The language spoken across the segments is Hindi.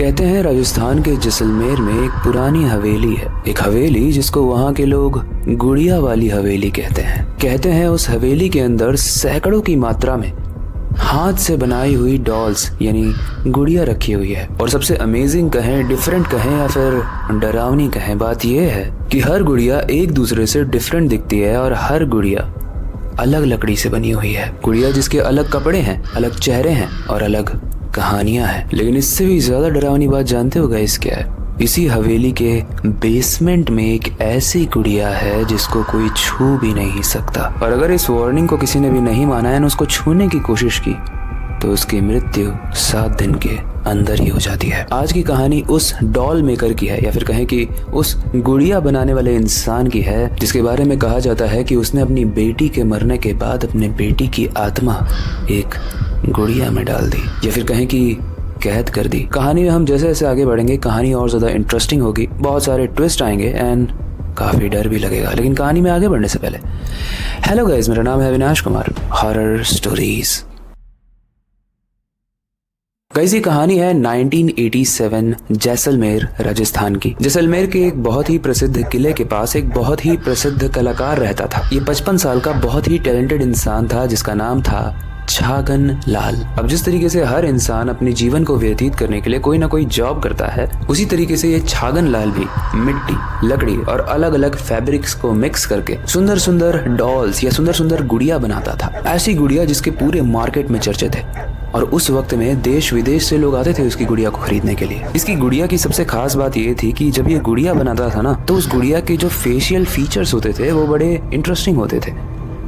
कहते हैं राजस्थान के जैसलमेर में एक पुरानी हवेली है। एक हवेली जिसको वहाँ के लोग गुड़िया वाली हवेली कहते हैं। कहते हैं उस हवेली के अंदर सैकड़ों की मात्रा में हाथ से बनाई हुई डॉल्स यानी गुड़िया रखी हुई है। और सबसे अमेजिंग कहें, डिफरेंट कहें या फिर डरावनी कहें, बात यह है कि हर गुड़िया एक दूसरे से डिफरेंट दिखती है और हर गुड़िया अलग लकड़ी से बनी हुई है। गुड़िया जिसके अलग कपड़े हैं, अलग चेहरे हैं और अलग कहानियां हैं। लेकिन इससे भी ज्यादा डरावनी बात जानते हो गाइस क्या है? इसी हवेली के बेसमेंट में एक ऐसी गुड़िया है जिसको कोई छू भी नहीं सकता। और अगर इस वार्निंग को किसी ने भी नहीं माना है, उसको छूने की कोशिश की, तो उसकी मृत्यु 7 दिन के अंदर ही हो जाती है। आज की कहानी उस डॉल मेकर की है, या फिर कहें कि उस गुड़िया बनाने वाले इंसान की है, जिसके बारे में कहा जाता है कि उसने अपनी बेटी के मरने के बाद अपने बेटी की आत्मा एक गुड़िया में डाल दी, या फिर कहें कि कैद कर दी। कहानी में हम जैसे जैसे आगे बढ़ेंगे कहानी और ज्यादा इंटरेस्टिंग होगी, बहुत सारे ट्विस्ट आएंगे एंड काफी डर भी लगेगा। लेकिन कहानी में आगे बढ़ने से पहले हेलो गाइस, मेरा नाम है Avinash Kumar, horror stories. Guys ये कहानी है 1987 जैसलमेर राजस्थान की। जैसलमेर के एक बहुत ही प्रसिद्ध किले के पास एक बहुत ही प्रसिद्ध कलाकार रहता था। ये 55 साल का बहुत ही टैलेंटेड इंसान था जिसका नाम था छागन लाल। अब जिस तरीके से हर इंसान अपने जीवन को व्यतीत करने के लिए कोई ना कोई जॉब करता है, उसी तरीके से ये छागन लाल भी मिट्टी, लकड़ी और अलग अलग फैब्रिक्स को मिक्स करके सुंदर सुंदर डॉल्स या सुंदर सुंदर गुड़िया बनाता था। ऐसी गुड़िया जिसके पूरे मार्केट में चर्चे थे और उस वक्त में देश विदेश से लोग आते थे उसकी गुड़िया को खरीदने के लिए। इसकी गुड़िया की सबसे खास बात ये थी कि जब ये गुड़िया बनाता था ना, तो उस गुड़िया के जो फेशियल फीचर्स होते थे वो बड़े इंटरेस्टिंग होते थे।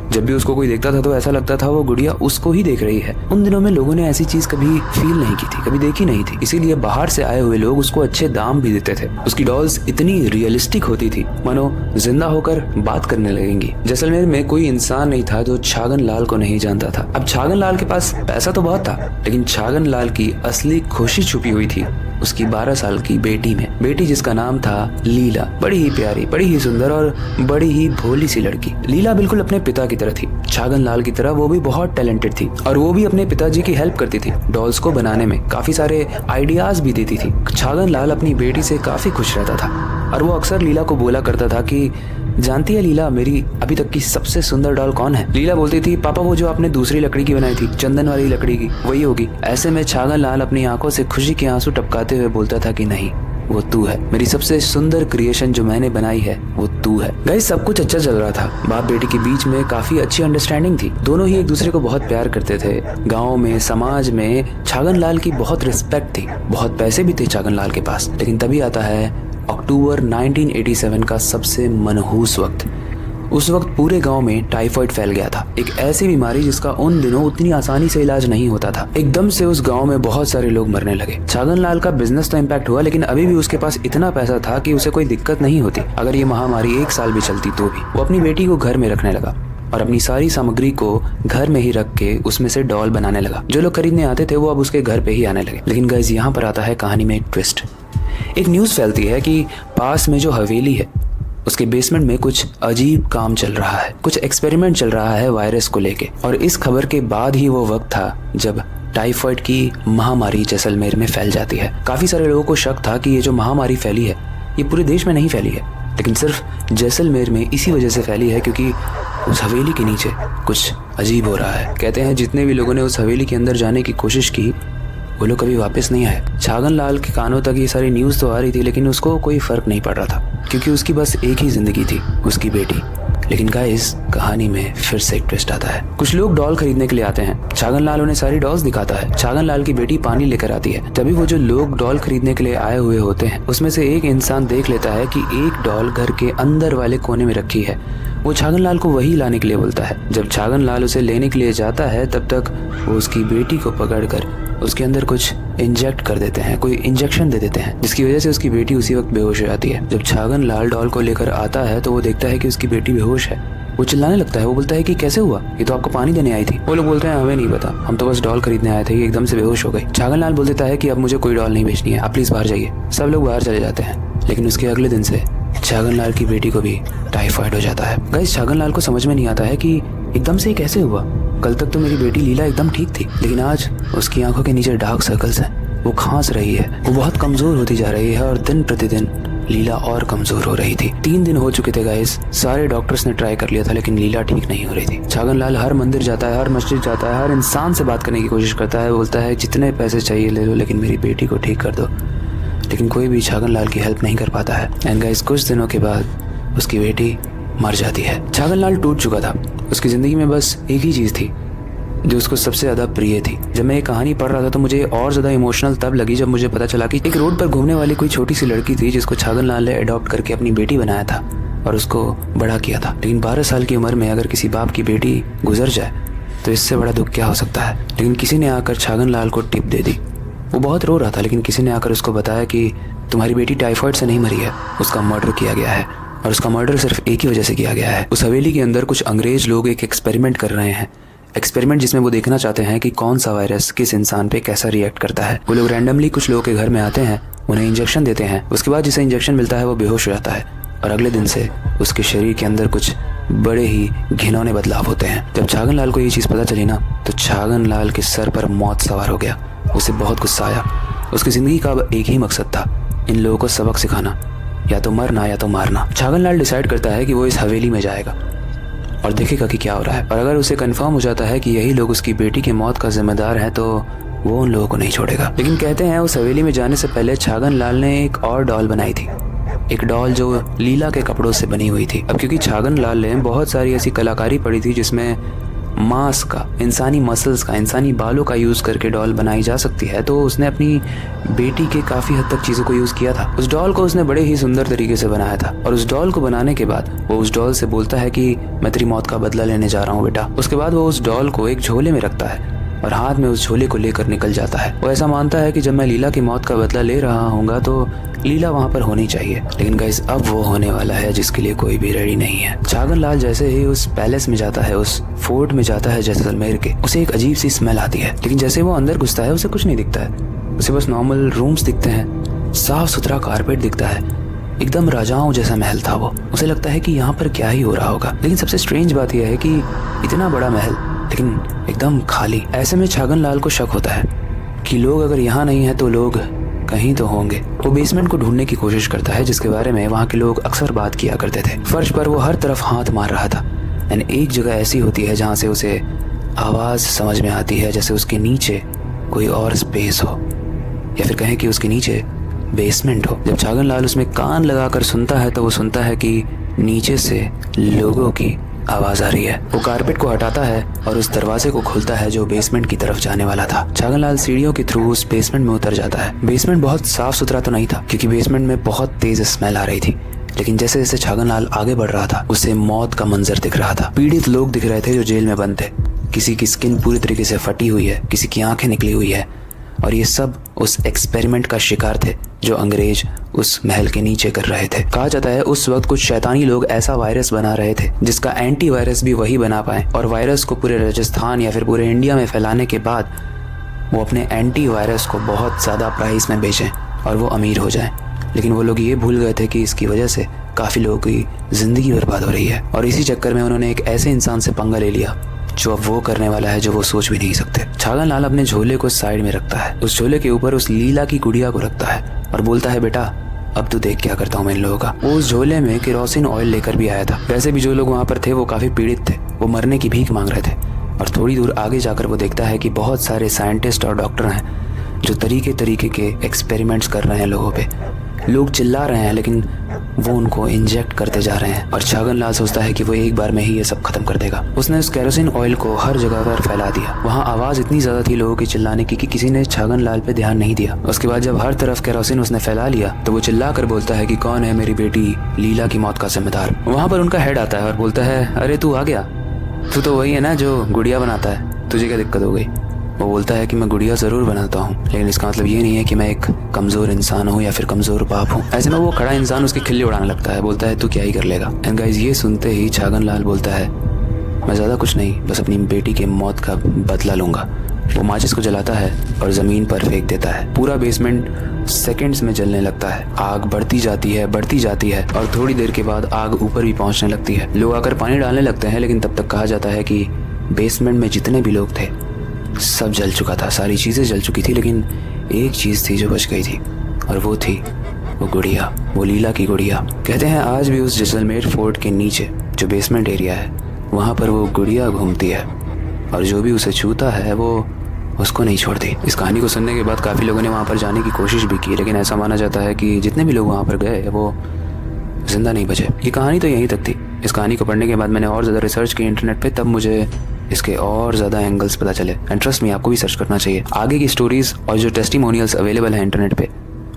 जब भी उसको कोई देखता था तो ऐसा लगता था वो गुड़िया उसको ही देख रही है। उन दिनों में लोगों ने ऐसी चीज कभी फील नहीं की थी, कभी देखी नहीं थी, इसीलिए बाहर से आए हुए लोग उसको अच्छे दाम भी देते थे। उसकी डॉल्स इतनी रियलिस्टिक होती थी मानो जिंदा होकर बात करने लगेंगी। जैसलमेर में कोई इंसान नहीं था जो छागन लाल को नहीं जानता था। अब छागन लाल के पास पैसा तो बहुत था, लेकिन छागन लाल की असली खुशी छुपी हुई थी उसकी 12 साल की बेटी में। बेटी जिसका नाम था लीला, बड़ी ही प्यारी, बड़ी ही सुंदर और बड़ी ही भोली सी लड़की। लीला बिल्कुल अपने पिता की तरह थी, छागन लाल की तरह वो भी बहुत टैलेंटेड थी और वो भी अपने पिताजी की हेल्प करती थी डॉल्स को बनाने में, काफी सारे आइडियाज भी देती थी। छागन लाल अपनी बेटी से काफी खुश रहता था और वो अक्सर लीला को बोला करता था कि जानती है लीला, मेरी अभी तक की सबसे सुंदर डॉल कौन है? लीला बोलती थी, पापा वो जो आपने दूसरी लकड़ी की बनाई थी, चंदन वाली लकड़ी की, वही होगी। ऐसे में छागन लाल अपनी आंखों से खुशी के आंसू टपकाते हुए बोलता था कि नहीं, वो तू है, मेरी सबसे सुंदर क्रिएशन जो मैंने बनाई है वो तू है। गाइस सब कुछ अच्छा चल रहा था, बाप बेटी के बीच में काफी अच्छी अंडरस्टैंडिंग थी, दोनों ही एक दूसरे को बहुत प्यार करते थे। गाँव में, समाज में छागन लाल की बहुत रिस्पेक्ट थी, बहुत पैसे भी थे छागन लाल के पास। लेकिन तभी आता है अक्टूबर 1987 का सबसे मनहूस वक्त। उस वक्त पूरे गांव में टाइफाइड फैल गया था, एक ऐसी बीमारी जिसका उन दिनों उतनी आसानी से इलाज नहीं होता था। एकदम से उस गांव में बहुत सारे लोग मरने लगे। छागन लाल का बिजनेस तो इम्पैक्ट हुआ, लेकिन अभी भी उसके पास इतना पैसा था कि उसे कोई दिक्कत नहीं होती। अगर ये महामारी 1 साल भी चलती तो भी वो अपनी बेटी को घर में रखने लगा और अपनी सारी सामग्री को घर में ही रख के उसमें से डॉल बनाने लगा। जो लोग खरीदने आते थे वो अब उसके घर पे ही आने लगे। लेकिन गाइस यहाँ पर आता है कहानी में एक ट्विस्ट। एक न्यूज़ फैलती है कि पास में जो हवेली है उसके बेसमेंट में कुछ अजीब काम चल रहा है, कुछ एक्सपेरिमेंट चल रहा है वायरस को लेके। और इस खबर के बाद ही वो वक्त था जब टाइफाइड की महामारी जैसलमेर में फैल जाती है। काफी सारे लोगों को शक था कि ये जो महामारी फैली है ये पूरे देश में नहीं फैली है, लेकिन सिर्फ जैसलमेर में इसी वजह से फैली है क्योंकि उस हवेली के नीचे कुछ अजीब हो रहा है। कहते हैं जितने भी लोगों ने उस हवेली के अंदर जाने की कोशिश की वो लोग कभी वापस नहीं आए। छागन लाल के कानों तक ये सारी न्यूज़ तो आ रही थी, लेकिन उसको कोई फर्क नहीं पड़ रहा था क्योंकि उसकी बस एक ही जिंदगी थी, उसकी बेटी। लेकिन गाइस कहानी में फिर से एक ट्विस्ट आता है। कुछ लोग डॉल खरीदने के लिए आते हैं, छागन लाल उन्हें सारी डॉल्स दिखाता है। छागन लाल की बेटी पानी लेकर आती है। तभी वो जो लोग डॉल खरीदने के लिए आए हुए होते हैं उसमें से एक इंसान देख लेता है कि एक डॉल घर के अंदर वाले कोने में रखी है। वो छागन लाल को वही लाने के लिए बोलता है। जब छागन लाल उसे लेने के लिए जाता है तब तक वो उसकी बेटी को पकड़कर उसके अंदर कुछ इंजेक्ट कर देते हैं, कोई इंजेक्शन दे देते हैं, जिसकी वजह से उसकी बेटी उसी वक्त बेहोश हो जाती है। जब छागन लाल डॉल को लेकर आता है तो वो देखता है कि उसकी बेटी बेहोश है। वो चिल्लाने लगता है, वो बोलता है कि कैसे हुआ, ये तो आपको पानी देने आई थी। वो लोग बोलते हैं हमें नहीं पता, हम तो बस डॉल खरीदने आए थे, ये एकदम से बेहोश हो गई। छागन लाल बोल देता है कि अब मुझे कोई डॉल नहीं बेचनी है, आप प्लीज बाहर जाइए। सब लोग बाहर चले जाते हैं। लेकिन उसके अगले दिन से छागन लाल की बेटी को भी टाइफाइड हो जाता है। गाइस छागन लाल को समझ में नहीं आता है कि एकदम से कैसे हुआ। कल तक तो मेरी बेटी लीला एकदम ठीक थी, लेकिन आज उसकी आंखों के नीचे डार्क सर्कल्स हैं। वो खांस रही है, वो बहुत कमजोर होती जा रही है और दिन प्रतिदिन लीला और कमजोर हो रही थी। 3 दिन हो चुके थे गाइस, सारे डॉक्टर्स ने ट्राई कर लिया था लेकिन लीला ठीक नहीं हो रही थी। छागन लाल हर मंदिर जाता है, हर मस्जिद जाता है, हर इंसान से बात करने की कोशिश करता है, बोलता है जितने पैसे चाहिए ले लो लेकिन मेरी बेटी को ठीक कर दो, लेकिन कोई भी छागन लाल की हेल्प नहीं कर पाता है। एंड गाइस कुछ दिनों के बाद उसकी बेटी मर जाती है। छागन लाल टूट चुका था, उसकी जिंदगी में बस एक ही चीज थी जो उसको सबसे ज्यादा प्रिय थी। जब मैं ये कहानी पढ़ रहा था तो मुझे और ज्यादा इमोशनल तब लगी जब मुझे पता चला कि एक रोड पर घूमने वाली कोई छोटी सी लड़की थी जिसको छागन लाल ने अडॉप्ट करके अपनी बेटी बनाया था और उसको बड़ा किया था। लेकिन 12 साल की उम्र में अगर किसी बाप की बेटी गुजर जाए तो इससे बड़ा दुख क्या हो सकता है। लेकिन किसी ने आकर छागन लाल को टिप दे दी। वो बहुत रो रहा था लेकिन किसी ने आकर उसको बताया कि तुम्हारी बेटी टाइफाइड से नहीं मरी है, उसका मर्डर किया गया है और उसका मर्डर सिर्फ एक ही वजह से किया गया है। उस हवेली के अंदर कुछ अंग्रेज लोग एक एक्सपेरिमेंट कर रहे हैं, एक्सपेरिमेंट जिसमें वो देखना चाहते हैं कि कौन सा वायरस किस इंसान पे कैसा रिएक्ट करता है। वो लोग रैंडमली कुछ लोगों के घर में आते हैं, उन्हें इंजेक्शन देते हैं, उसके बाद जिसे इंजेक्शन मिलता है वो बेहोश हो जाता है और अगले दिन से उसके शरीर के अंदर कुछ बड़े ही घिनौने बदलाव होते हैं। जब छागन लाल को ये चीज़ पता चली ना तो छागन लाल के सर पर मौत सवार हो गया। उसे बहुत गुस्सा आया। उसकी ज़िंदगी का अब एक ही मकसद था, इन लोगों को सबक सिखाना, या तो मरना या तो मारना। छागन लाल डिसाइड करता है कि वो इस हवेली में जाएगा और देखेगा कि क्या हो रहा है, और अगर उसे कंफर्म हो जाता है कि यही लोग उसकी बेटी की मौत का जिम्मेदार हैं तो वो उन लोगों को नहीं छोड़ेगा। लेकिन कहते हैं उस हवेली में जाने से पहले छागन लाल ने एक और डॉल बनाई थी, एक डॉल जो लीला के कपड़ों से बनी हुई थी। अब क्योंकि छागन लाल ने बहुत सारी ऐसी कलाकारी पड़ी थी जिसमें मांस का, इंसानी मसल्स का, इंसानी बालों का यूज़ करके डॉल बनाई जा सकती है, तो उसने अपनी बेटी के काफ़ी हद तक चीज़ों को यूज़ किया था। उस डॉल को उसने बड़े ही सुंदर तरीके से बनाया था और उस डॉल को बनाने के बाद वो उस डॉल से बोलता है कि मैं तेरी मौत का बदला लेने जा रहा हूँ बेटा। उसके बाद वो उस डॉल को एक झोले में रखता है और हाथ में उस झोले को लेकर निकल जाता है। वो ऐसा मानता है कि जब मैं लीला की मौत का बदला ले रहा हूँगा तो लीला वहाँ पर होनी चाहिए। लेकिन गाइस अब वो होने वाला है जिसके लिए कोई भी रेडी नहीं है। छागन लाल जैसे ही उस पैलेस में जाता है, उस फोर्ट में जाता है जैसलमेर के, उसे एक अजीब सी स्मेल आती है। लेकिन जैसे वो अंदर घुसता है उसे कुछ नहीं दिखता है, उसे बस नॉर्मल रूम्स दिखते हैं, साफ सुथरा कारपेट दिखता है, एकदम राजाओं जैसा महल था वो। उसे लगता है कि यहाँ पर क्या ही हो रहा होगा। लेकिन सबसे स्ट्रेंज बात यह है कि इतना बड़ा महल लेकिन एकदम खाली। ऐसे में छागन लाल को शक होता है कि लोग अगर यहाँ नहीं है तो लोग कहीं तो होंगे। वो बेसमेंट को ढूंढने की कोशिश करता है जिसके बारे में वहाँ के लोग अक्सर बात किया करते थे। फर्श पर वो हर तरफ हाथ मार रहा था एंड एक जगह ऐसी होती है जहाँ से उसे आवाज़ समझ में आती है जैसे उसके नीचे कोई और स्पेस हो, या फिर कहें कि उसके नीचे बेसमेंट हो। जब छागन लाल उसमें कान लगाकर सुनता है तो वो सुनता है कि नीचे से लोगों की आवाज आ रही है। वो कारपेट को हटाता है और उस दरवाजे को खोलता है जो बेसमेंट की तरफ जाने वाला था। छागन लाल सीढ़ियों के थ्रू उस बेसमेंट में उतर जाता है। बेसमेंट बहुत साफ सुथरा तो नहीं था क्योंकि बेसमेंट में बहुत तेज स्मेल आ रही थी, लेकिन जैसे जैसे छागन लाल आगे बढ़ रहा था उसे मौत का मंजर दिख रहा था। पीड़ित लोग दिख रहे थे जो जेल में बंद थे। किसी की स्किन पूरी तरीके से फटी हुई है, किसी की आंखें निकली हुई है, और ये सब उस एक्सपेरिमेंट का शिकार थे जो अंग्रेज उस महल के नीचे कर रहे थे। कहा जाता है उस वक्त कुछ शैतानी लोग ऐसा वायरस बना रहे थे जिसका एंटी वायरस भी वही बना पाए, और वायरस को पूरे राजस्थान या फिर पूरे इंडिया में फैलाने के बाद वो अपने एंटी वायरस को बहुत ज़्यादा प्राइस में बेचें और वो अमीर हो जाएं। लेकिन वो लोग ये भूल गए थे कि इसकी वजह से काफ़ी लोगों की ज़िंदगी बर्बाद हो रही है, और इसी चक्कर में उन्होंने एक ऐसे इंसान से पंगा ले लिया जो अब वो करने वाला है जो वो सोच भी नहीं सकते। छागन लाल अपने झोले को साइड में रखता है, उस झोले के ऊपर उस लीला की गुड़िया को रखता है और बोलता है बेटा अब तू देख क्या करता हूँ मैं इन लोगों का। वो उस झोले में केरोसिन ऑयल लेकर भी आया था। वैसे भी जो लोग वहाँ पर थे वो काफ़ी पीड़ित थे, वो मरने की भीख मांग रहे थे। और थोड़ी दूर आगे जाकर वो देखता है कि बहुत सारे साइंटिस्ट और डॉक्टर हैं जो तरीके तरीके के एक्सपेरिमेंट्स कर रहे हैं लोगों पे। लोग चिल्ला रहे हैं लेकिन वो उनको इंजेक्ट करते जा रहे हैं, और छागन लाल सोचता है कि वो एक बार में ही ये सब खत्म कर देगा। उसने उस केरोसिन ऑयल को हर जगह पर फैला दिया। वहाँ आवाज़ इतनी ज़्यादा थी लोगों की चिल्लाने की कि किसी ने छागन लाल पे ध्यान नहीं दिया। उसके बाद जब हर तरफ केरोसिन उसने फैला लिया तो वो चिल्ला कर बोलता है कि कौन है मेरी बेटी लीला की मौत का जिम्मेदार। वहाँ पर उनका हेड आता है और बोलता है अरे तू आ गया, तू तो वही है ना जो गुड़िया बनाता है, तुझे क्या दिक्कत हो गई। वो बोलता है कि मैं गुड़िया ज़रूर बनाता हूँ लेकिन इसका मतलब ये नहीं है कि मैं एक कमज़ोर इंसान हूँ या फिर कमज़ोर बाप हूँ। ऐसे में वो खड़ा इंसान उसकी खिल्ली उड़ाने लगता है, बोलता है तू क्या ही कर लेगा। एंड गाइस ये सुनते ही छागन लाल बोलता है मैं ज़्यादा कुछ नहीं, बस अपनी बेटी के मौत का बदला लूँगा। वो माचिस को जलाता है और ज़मीन पर फेंक देता है। पूरा बेसमेंट सेकेंड्स में जलने लगता है। आग बढ़ती जाती है और थोड़ी देर के बाद आग ऊपर भी पहुँचने लगती है। लोग आकर पानी डालने लगते हैं लेकिन तब तक कहा जाता है कि बेसमेंट में जितने भी लोग थे सब जल चुका था, सारी चीज़ें जल चुकी थी, लेकिन एक चीज़ थी जो बच गई थी, और वो थी वो गुड़िया, वो लीला की गुड़िया। कहते हैं आज भी उस जैसलमेर फोर्ट के नीचे जो बेसमेंट एरिया है, वहाँ पर वो गुड़िया घूमती है, और जो भी उसे छूता है वो उसको नहीं छोड़ती। इस कहानी को सुनने के बाद काफ़ी लोगों ने वहाँ पर जाने की कोशिश भी की, लेकिन ऐसा माना जाता है कि जितने भी लोग वहाँ पर गए वो जिंदा नहीं बचे। ये कहानी तो यहीं तक थी। इस कहानी को पढ़ने के बाद मैंने और ज़्यादा रिसर्च की इंटरनेट पे, तब मुझे इसके और ज़्यादा एंगल्स पता चले। एंड ट्रस्ट मी, आपको भी सर्च करना चाहिए। आगे की स्टोरीज और जो टेस्टिमोनियल्स अवेलेबल है इंटरनेट पे,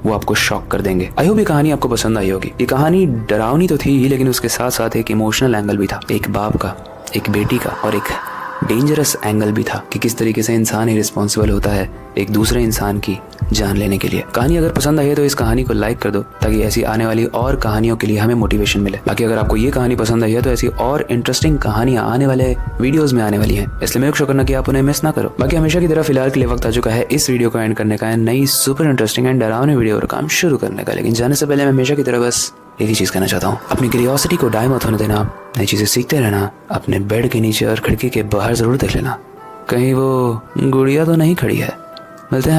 वो आपको शॉक कर देंगे। आई होप ये कहानी आपको पसंद आई होगी। ये कहानी डरावनी तो थी ही, लेकिन उसके साथ साथ एक इमोशनल एंगल भी था, एक बाप का, एक बेटी का, और एक डेंजरस एंगल भी था कि किस तरीके से इंसान ही रिस्पॉन्सिबल होता है एक दूसरे इंसान की जान लेने के लिए। कहानी अगर पसंद आई है तो इस कहानी को लाइक कर दो, ताकि ऐसी आने वाली और कहानियों के लिए हमें मोटिवेशन मिले। बाकी अगर आपको ये कहानी पसंद आई है तो ऐसी और इंटरेस्टिंग कहानियां आने वाले वीडियोस में आने वाली हैं, इसलिए मेक श्योर करना कि आप उन्हें मिस ना करो। बाकी हमेशा की तरह फिलहाल के लिए वक्त आ चुका है इस वीडियो को एंड करने का, नई सुपर इंटरेस्टिंग एंड डरावनी वीडियो और काम शुरू करने का। लेकिन जाने से पहले मैं हमेशा की तरह बस एक ही चीज़ कहना चाहता हूँ, अपनी क्यूरियोसिटी को डाई मत होने देना, नई चीज़ें सीखते रहना, अपने बेड के नीचे और खिड़की के बाहर ज़रूर देख लेना कहीं वो गुड़िया तो नहीं खड़ी है। मिलते हैं।